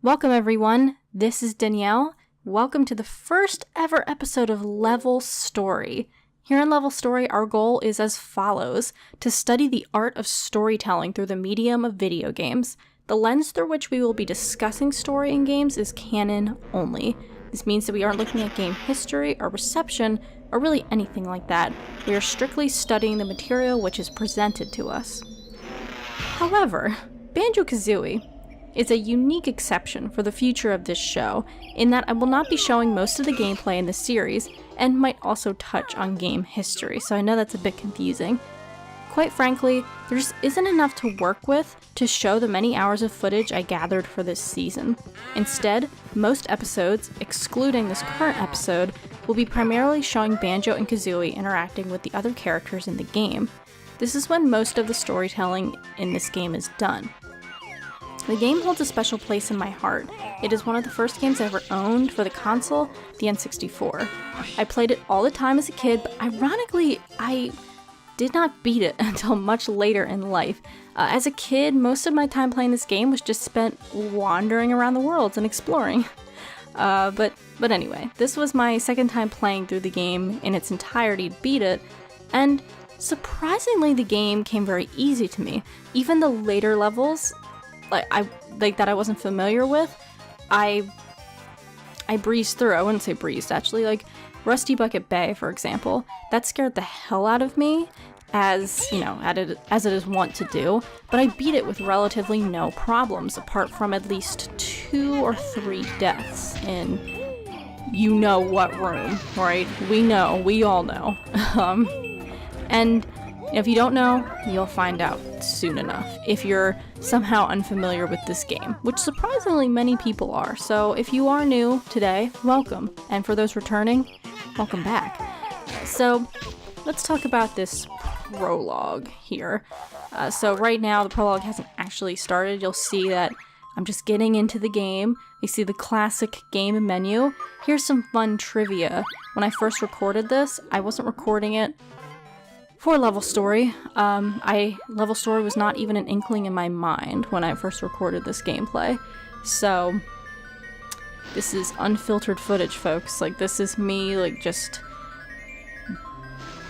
Welcome everyone, this is Danielle. Welcome to the first ever episode of Level Story. Here in Level Story, our goal is as follows: to study the art of storytelling through the medium of video games. The lens through which we will be discussing story in games is canon only. This means that we aren't looking at game history or reception, or really anything like that. We are strictly studying the material which is presented to us. However, Banjo Kazooie is a unique exception for the future of this show, in that I will not be showing most of the gameplay in the series, and might also touch on game history, so I know that's a bit confusing. Quite frankly, there just isn't enough to work with to show the many hours of footage I gathered for this season. Instead, most episodes, excluding this current episode, will be primarily showing Banjo and Kazooie interacting with the other characters in the game. This is when most of the storytelling in this game is done. The game holds a special place in my heart. It is one of the first games I ever owned for the console, the N64. I played it all the time as a kid, but ironically, I did not beat it until much later in life. As a kid, most of my time playing this game was just spent wandering around the world and exploring. But anyway, this was my second time playing through the game in its entirety to beat it, and surprisingly the game came very easy to me. Even the later levels, that I wasn't familiar with, I breezed through. I wouldn't say breezed, actually. Like Rusty Bucket Bay, for example, that scared the hell out of me, as it is wont to do, but I beat it with relatively no problems, apart from at least 2 or 3 deaths in you know what room, right? We all know. And if you don't know, you'll find out soon enough if you're somehow unfamiliar with this game, which surprisingly many people are. So if you are new today, welcome. And for those returning, welcome back. So let's talk about this prologue here. So right now the prologue hasn't actually started. You'll see that I'm just getting into the game. You see the classic game menu. Here's some fun trivia. When I first recorded this, I wasn't recording it for Level Story. Level Story was not even an inkling in my mind when I first recorded this gameplay. So this is unfiltered footage, folks. Like, this is me, like, just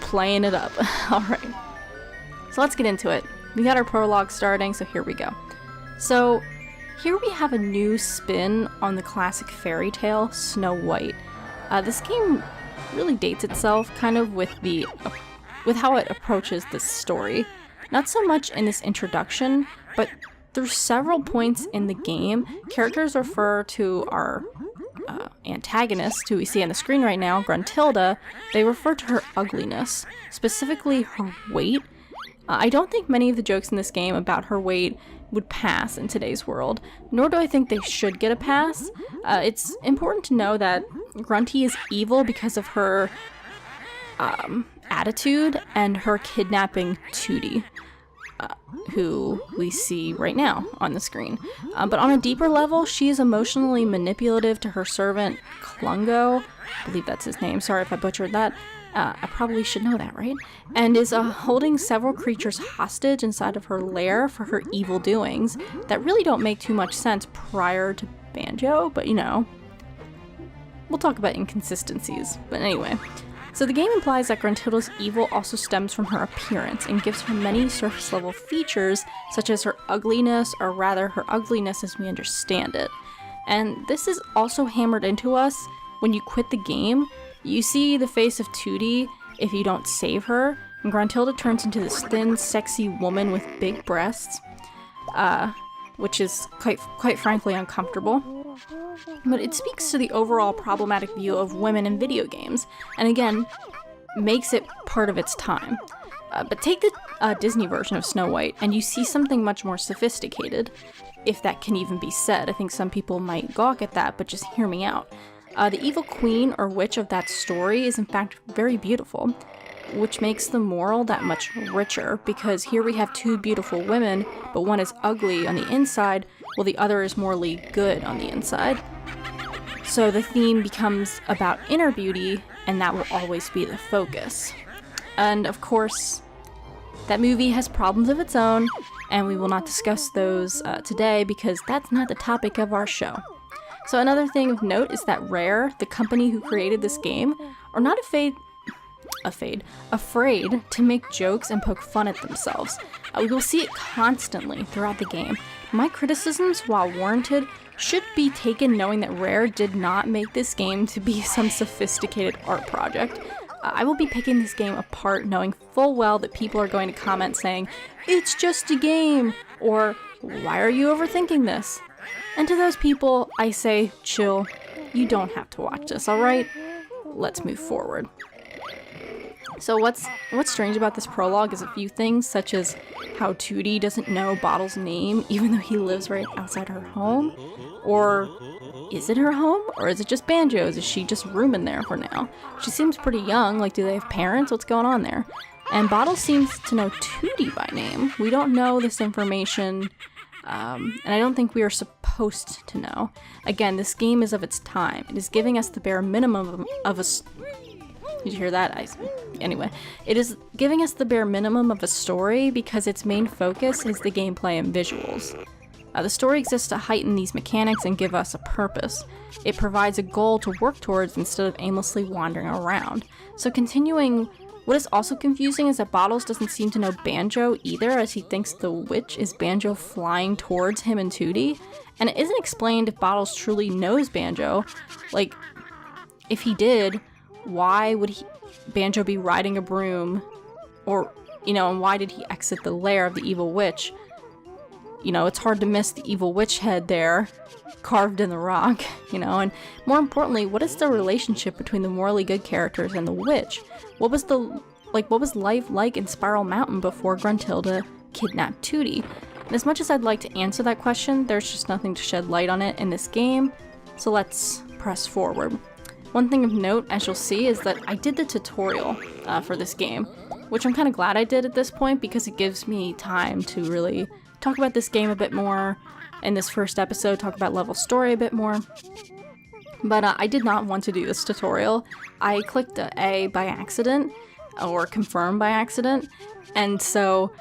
playing it up. Alright. So let's get into it. We got our prologue starting, so here we go. So here we have a new spin on the classic fairy tale, Snow White. This game really dates itself kind of with how it approaches this story. Not so much in this introduction, but through several points in the game, characters refer to our antagonist, who we see on the screen right now, Gruntilda. They refer to her ugliness, specifically her weight. I don't think many of the jokes in this game about her weight would pass in today's world, nor do I think they should get a pass. It's important to know that Grunty is evil because of her attitude and her kidnapping Tootie, who we see right now on the screen. But on a deeper level, she is emotionally manipulative to her servant Klungo. I believe that's his name. Sorry if I butchered that. I probably should know that, right? And is holding several creatures hostage inside of her lair for her evil doings that really don't make too much sense prior to Banjo, but we'll talk about inconsistencies. But anyway. So the game implies that Gruntilda's evil also stems from her appearance and gives her many surface level features, such as her ugliness, or rather her ugliness as we understand it. And this is also hammered into us when you quit the game. You see the face of Tootie if you don't save her, and Gruntilda turns into this thin, sexy woman with big breasts, which is quite frankly uncomfortable. But it speaks to the overall problematic view of women in video games, and again, makes it part of its time. But take the Disney version of Snow White, and you see something much more sophisticated, if that can even be said. I think some people might gawk at that, but just hear me out. The evil queen or witch of that story is in fact very beautiful, which makes the moral that much richer, because here we have 2 beautiful women, but one is ugly on the inside, while the other is morally good on the inside. So the theme becomes about inner beauty, and that will always be the focus. And of course, that movie has problems of its own, and we will not discuss those today because that's not the topic of our show. So another thing of note is that Rare, the company who created this game, are not afraid to make jokes and poke fun at themselves. We will see it constantly throughout the game. My criticisms, while warranted, should be taken knowing that Rare did not make this game to be some sophisticated art project. I will be picking this game apart knowing full well that people are going to comment saying, "It's just a game," or "Why are you overthinking this?" And to those people, I say, chill, you don't have to watch this, alright? Let's move forward. So what's strange about this prologue is a few things, such as how Tootie doesn't know Bottle's name even though he lives right outside her home. Or is it her home? Or is it just Banjo's? Is she just rooming there for now? She seems pretty young, like do they have parents? What's going on there? And Bottle seems to know Tootie by name. We don't know this information, and I don't think we are supposed to know. Again, this game is of its time. It is giving us the bare minimum of a... Did you hear that? Anyway, it is giving us the bare minimum of a story because its main focus is the gameplay and visuals. The story exists to heighten these mechanics and give us a purpose. It provides a goal to work towards instead of aimlessly wandering around. So continuing, what is also confusing is that Bottles doesn't seem to know Banjo either, as he thinks the witch is Banjo flying towards him and Tootie. And it isn't explained if Bottles truly knows Banjo. Like, if he did, why would Banjo be riding a broom? Or, and why did he exit the lair of the evil witch? It's hard to miss the evil witch head there, carved in the rock, and more importantly, what is the relationship between the morally good characters and the witch? What was life like in Spiral Mountain before Gruntilda kidnapped Tootie? And as much as I'd like to answer that question, there's just nothing to shed light on it in this game, so let's press forward. One thing of note, as you'll see, is that I did the tutorial for this game, which I'm kind of glad I did at this point because it gives me time to really talk about this game a bit more in this first episode, talk about level story a bit more. But I did not want to do this tutorial. I clicked A by accident, or confirm by accident, and so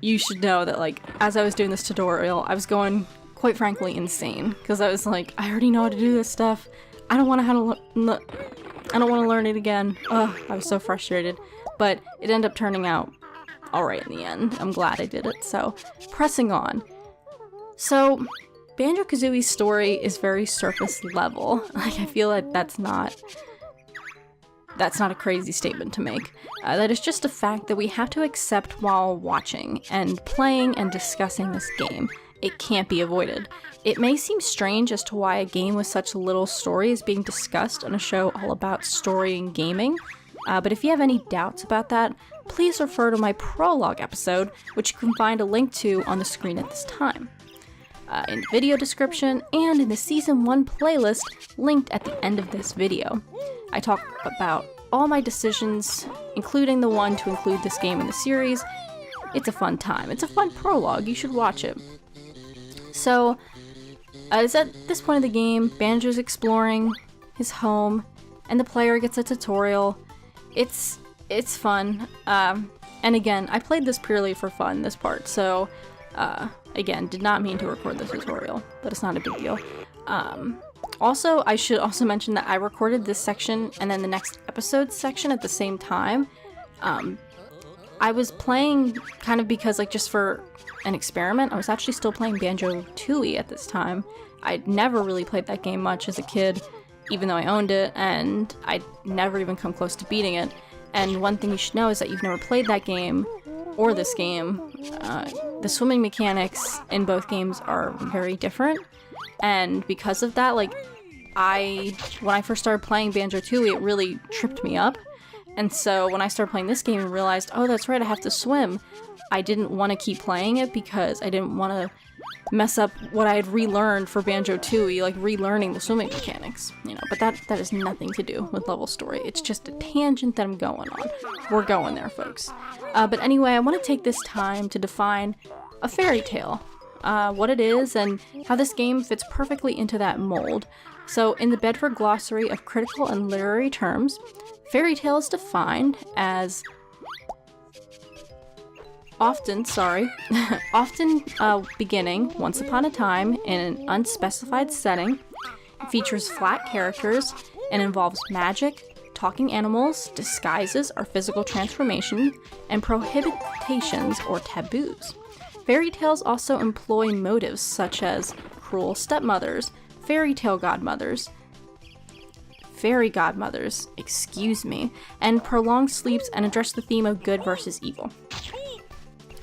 you should know that, like, as I was doing this tutorial, I was going, quite frankly, insane, because I was like, I already know how to do this stuff. I don't want to learn it again. Ugh, I was so frustrated. But it ended up turning out alright in the end. I'm glad I did it. So, pressing on. So, Banjo Kazooie's story is very surface level. Like, I feel like that's not a crazy statement to make. That is just a fact that we have to accept while watching and playing and discussing this game. It can't be avoided. It may seem strange as to why a game with such little story is being discussed on a show all about story and gaming, but if you have any doubts about that, please refer to my prologue episode, which you can find a link to on the screen at this time, in the video description, and in the Season 1 playlist linked at the end of this video. I talk about all my decisions, including the one to include this game in the series. It's a fun time. It's a fun prologue. You should watch it. So, it's at this point of the game, Banjo's exploring his home, and the player gets a tutorial. It's fun, and again, I played this purely for fun, this part, so, again, did not mean to record this tutorial, but it's not a big deal. Also, I should also mention that I recorded this section and then the next episode section at the same time. I was playing kind of because, like, just for an experiment. I was actually still playing Banjo Tooie at this time. I'd never really played that game much as a kid, even though I owned it, and I'd never even come close to beating it. And one thing you should know is that you've never played that game, or this game. The swimming mechanics in both games are very different, and because of that, like, when I first started playing Banjo Tooie, it really tripped me up. And so when I started playing this game and realized, oh, that's right, I have to swim, I didn't want to keep playing it because I didn't want to mess up what I had relearned for Banjo Tooie, like relearning the swimming mechanics, but that has nothing to do with level story. It's just a tangent that I'm going on. We're going there, folks. But anyway, I want to take this time to define a fairy tale, what it is, and how this game fits perfectly into that mold. So in the Bedford Glossary of Critical and Literary Terms, fairy tale is defined as Often beginning once upon a time in an unspecified setting. It features flat characters and involves magic, talking animals, disguises or physical transformation, and prohibitions or taboos. Fairy tales also employ motives such as cruel stepmothers, fairy godmothers, and prolonged sleeps, and address the theme of good versus evil.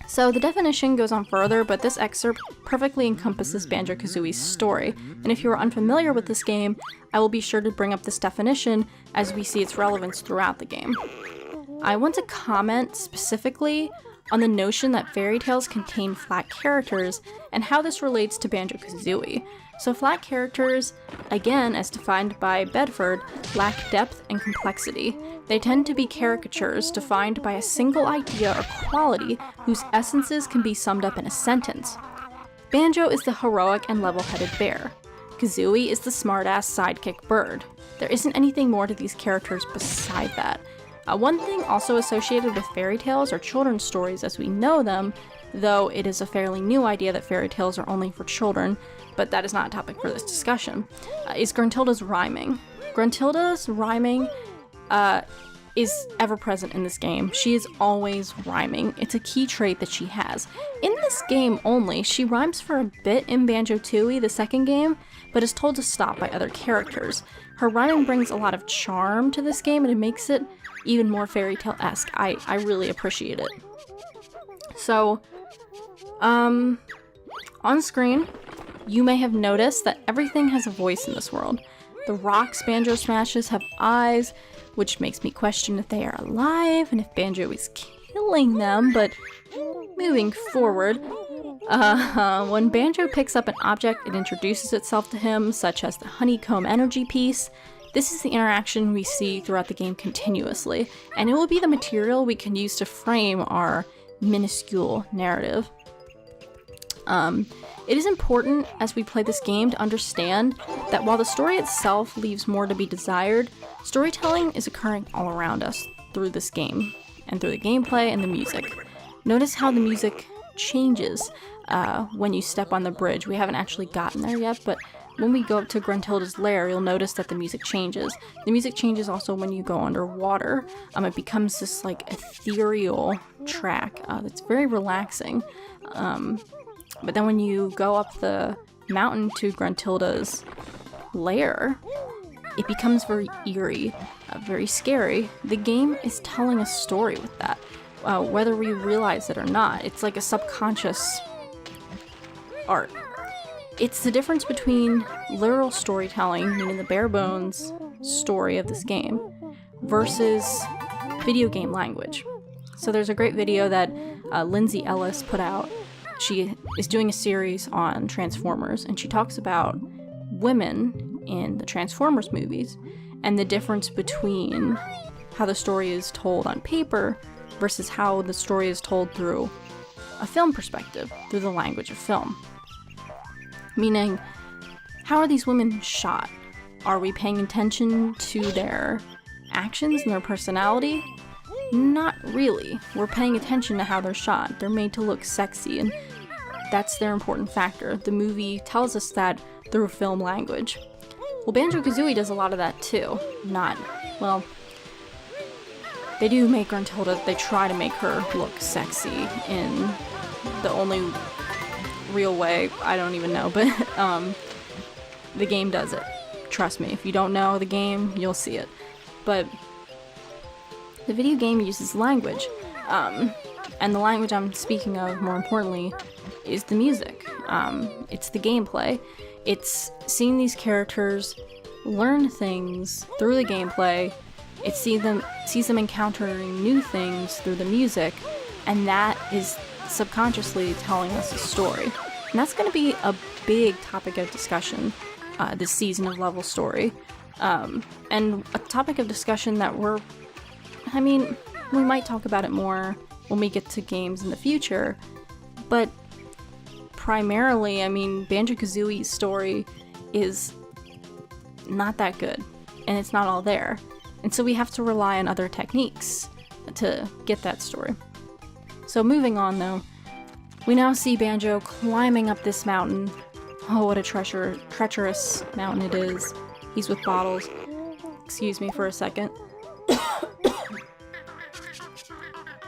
So the definition goes on further, but this excerpt perfectly encompasses Banjo Kazooie's story, and if you are unfamiliar with this game, I will be sure to bring up this definition as we see its relevance throughout the game. I want to comment specifically on the notion that fairy tales contain flat characters and how this relates to Banjo Kazooie. So flat characters, again as defined by Bedford, lack depth and complexity. They tend to be caricatures defined by a single idea or quality whose essences can be summed up in a sentence. Banjo is the heroic and level-headed bear. Kazooie is the smart-ass sidekick bird. There isn't anything more to these characters beside that. One thing also associated with fairy tales are children's stories as we know them, though it is a fairly new idea that fairy tales are only for children, but that is not a topic for this discussion, is Gruntilda's rhyming. Gruntilda's rhyming is ever present in this game. She is always rhyming. It's a key trait that she has. In this game only, she rhymes for a bit in Banjo Tooie, the second game, but is told to stop by other characters. Her rhyming brings a lot of charm to this game, and it makes it even more fairy tale-esque. I really appreciate it. So, on screen, you may have noticed that everything has a voice in this world. The rocks Banjo smashes have eyes, which makes me question if they are alive and if Banjo is killing them, but moving forward, when Banjo picks up an object, it introduces itself to him, such as the honeycomb energy piece. This is the interaction we see throughout the game continuously, and it will be the material we can use to frame our minuscule narrative. It is important as we play this game to understand that while the story itself leaves more to be desired, storytelling is occurring all around us through this game, and through the gameplay and the music. Notice how the music changes when you step on the bridge. We haven't actually gotten there yet, but when we go up to Gruntilda's lair, you'll notice that the music changes. The music changes also when you go underwater. It becomes this like ethereal track that's very relaxing. But then when you go up the mountain to Gruntilda's lair, it becomes very eerie, very scary. The game is telling a story with that, whether we realize it or not. It's like a subconscious art. It's the difference between literal storytelling, meaning the bare bones story of this game, versus video game language. So there's a great video that Lindsay Ellis put out. She is doing a series on Transformers, and she talks about women in the Transformers movies and the difference between how the story is told on paper versus how the story is told through a film perspective, through the language of film. Meaning, how are these women shot? Are we paying attention to their actions and their personality? Not really. We're paying attention to how they're shot. They're made to look sexy, and that's their important factor. The movie tells us that through film language. Well, Banjo Kazooie does a lot of that too. They do make Gruntilda, they try to make her look sexy in the only real way, I don't even know, but the game does it. Trust me, if you don't know the game, you'll see it. But the video game uses language, and the language I'm speaking of, more importantly, is the music. It's the gameplay. It's seeing these characters learn things through the gameplay. It sees them encountering new things through the music, and that is subconsciously telling us a story. And that's going to be a big topic of discussion this season of Level Story. And a topic of discussion that we might talk about it more when we get to games in the future, but primarily, Banjo Kazooie's story is not that good, and it's not all there. And so we have to rely on other techniques to get that story. So moving on though, we now see Banjo climbing up this mountain. Oh, what a treacherous mountain it is. He's with bottles. Excuse me for a second.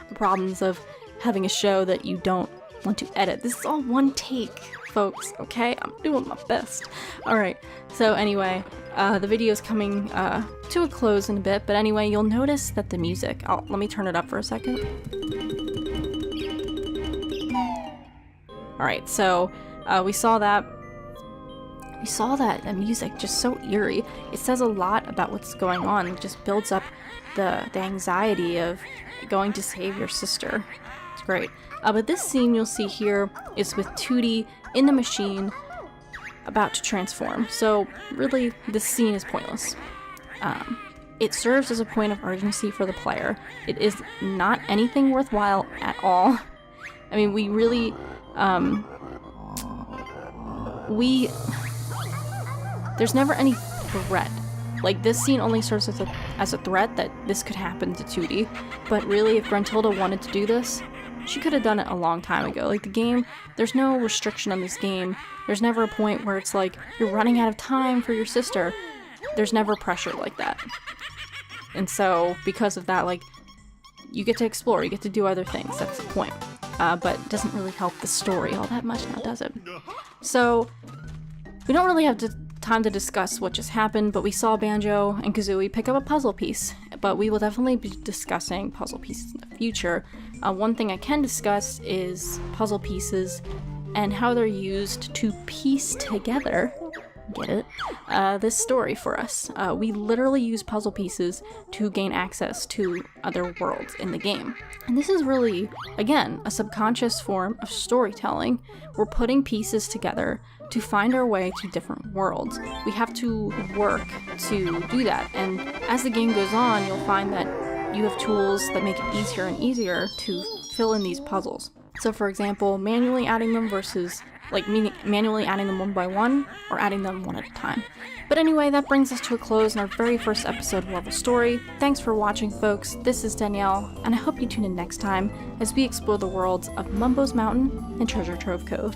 The problems of having a show that you don't want to edit. This is all one take, folks, okay? I'm doing my best. Alright, so anyway, the video is coming to a close in a bit, but anyway, you'll notice that the music... let me turn it up for a second. Alright, so we saw that music, just so eerie. It says a lot about what's going on. It just builds up the anxiety of going to save your sister. It's great. But this scene you'll see here is with Tootie in the machine about to transform. So really, this scene is pointless. It serves as a point of urgency for the player. It is not anything worthwhile at all. I mean, we really... There's never any threat. Like, this scene only serves as a threat that this could happen to Tootie. But really, if Gruntilda wanted to do this, she could have done it a long time ago. Like, the game, there's no restriction on this game. There's never a point where it's like, you're running out of time for your sister. There's never pressure like that. And so, because of that, like, you get to explore, you get to do other things. That's the point. But it doesn't really help the story all that much now, does it? So, we don't really have time to discuss what just happened, but we saw Banjo and Kazooie pick up a puzzle piece. But we will definitely be discussing puzzle pieces in the future. One thing I can discuss is puzzle pieces and how they're used to piece together, get it, this story for us. We literally use puzzle pieces to gain access to other worlds in the game. And this is really, again, a subconscious form of storytelling. We're putting pieces together to find our way to different worlds. We have to work to do that, and as the game goes on, you'll find that you have tools that make it easier and easier to fill in these puzzles. So for example, manually adding them versus manually adding them one by one, or adding them one at a time. But anyway, that brings us to a close in our very first episode of Level Story. Thanks for watching, folks. This is Danielle, and I hope you tune in next time as we explore the worlds of Mumbo's Mountain and Treasure Trove Cove.